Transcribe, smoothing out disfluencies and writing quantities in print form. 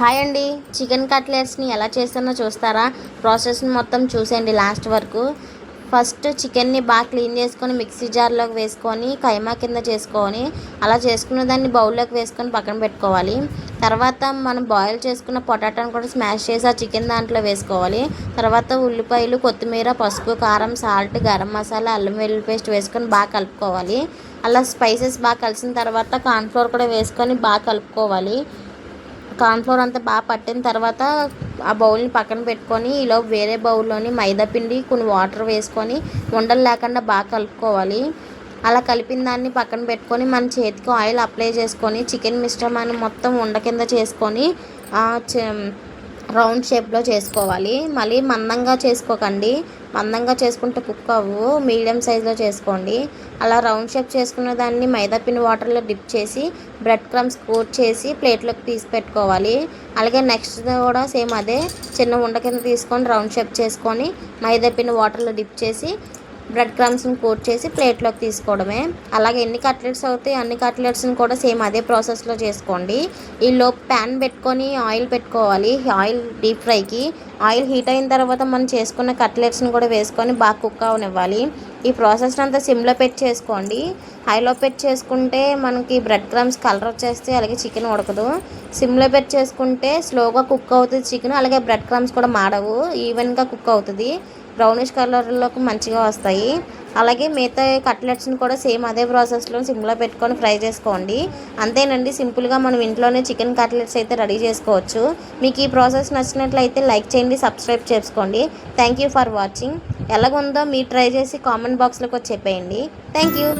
Hi అండి. Chicken కట్లెట్స్ని ఎలా చేస్తానో చూస్తారా? ప్రాసెస్ని మొత్తం చూసేయండి లాస్ట్ వరకు. ఫస్ట్ చికెన్ని బాగా క్లీన్ చేసుకొని మిక్సీ జార్లోకి వేసుకొని కైమా కింద చేసుకొని అలా చేసుకున్న దాన్ని బౌల్లోకి వేసుకొని పక్కన పెట్టుకోవాలి. తర్వాత మనం బాయిల్ చేసుకున్న పొటాటోని కూడా స్మాష్ చేసి ఆ చికెన్ దాంట్లో వేసుకోవాలి. తర్వాత ఉల్లిపాయలు, కొత్తిమీర, పసుపు, కారం, సాల్ట్, గరం మసాలా, అల్లం వెల్లుల్లి పేస్ట్ వేసుకొని బాగా కలుపుకోవాలి. అలా స్పైసెస్ బాగా కలిసిన తర్వాత కార్న్ఫ్లోర్ కూడా వేసుకొని బాగా కలుపుకోవాలి. కార్న్ఫ్లోర్ అంతా బాగా పట్టిన తర్వాత ఆ బౌల్ని పక్కన పెట్టుకొని ఈలోపు వేరే బౌల్లోని మైదా పిండి కొన్ని వాటర్ వేసుకొని ఉండలు లేకుండా బాగా కలుపుకోవాలి. అలా కలిపిన దాన్ని పక్కన పెట్టుకొని మన చేతికి ఆయిల్ అప్లై చేసుకొని చికెన్ మిశ్రమాన్ని మొత్తం ఉండ కింద చేసుకొని రౌండ్ షేప్లో చేసుకోవాలి. మళ్ళీ మందంగా చేసుకోకండి, మందంగా చేసుకుంటే కుక్ అవ్వు, మీడియం సైజులో చేసుకోండి. అలా రౌండ్ షేప్ చేసుకున్న దాన్ని మైదాపిండి వాటర్లో డిప్ చేసి బ్రెడ్ క్రమ్స్ కోట్ చేసి ప్లేట్లోకి తీసి పెట్టుకోవాలి. అలాగే నెక్స్ట్ కూడా సేమ్ అదే చిన్న ఉండ కింద తీసుకొని రౌండ్ షేప్ చేసుకొని మైదాపిండి వాటర్లో డిప్ చేసి బ్రెడ్ క్రమ్స్ని కోట్ చేసి ప్లేట్లోకి తీసుకోవడమే. అలాగే ఎన్ని కట్లెట్స్ అవుతాయి అన్ని కట్లెట్స్ని కూడా సేమ్ అదే ప్రాసెస్లో చేసుకోండి. ఈలోపు ప్యాన్ పెట్టుకొని ఆయిల్ పెట్టుకోవాలి. ఆయిల్ డీప్ ఫ్రైకి ఆయిల్ హీట్ అయిన తర్వాత మనం చేసుకున్న కట్లెట్స్ని కూడా వేసుకొని బాగా కుక్ అవనివ్వాలి. ఈ ప్రాసెస్ అంతా సిమ్లో పెట్టి చేసుకోండి. హైలో పెట్టి చేసుకుంటే మనకి బ్రెడ్ క్రమ్స్ కలర్ వచ్చేస్తే అలాగే చికెన్ ఉడకదు. సిమ్లో పెట్టి చేసుకుంటే స్లోగా కుక్ అవుతుంది చికెన్, అలాగే బ్రెడ్ క్రమ్స్ కూడా మాడవు, ఈవెన్గా కుక్ అవుతుంది, బ్రౌనిష్ కలర్లోకి మంచిగా వస్తాయి. అలాగే మిగతా కట్లెట్స్ని కూడా సేమ్ అదే ప్రాసెస్లో సిమ్లో పెట్టుకొని ఫ్రై చేసుకోండి. అంతేనండి, సింపుల్గా మనం ఇంట్లోనే చికెన్ కట్లెట్స్ అయితే రెడీ చేసుకోవచ్చు. మీకు ఈ ప్రాసెస్ నచ్చినట్లయితే లైక్ చేయండి, సబ్స్క్రైబ్ చేసుకోండి. Thank you for watching. ఎలాగుందో మీరు ట్రై చేసి కామెంట్ బాక్స్లోకి వచ్చి చెప్పేయండి. Thank you.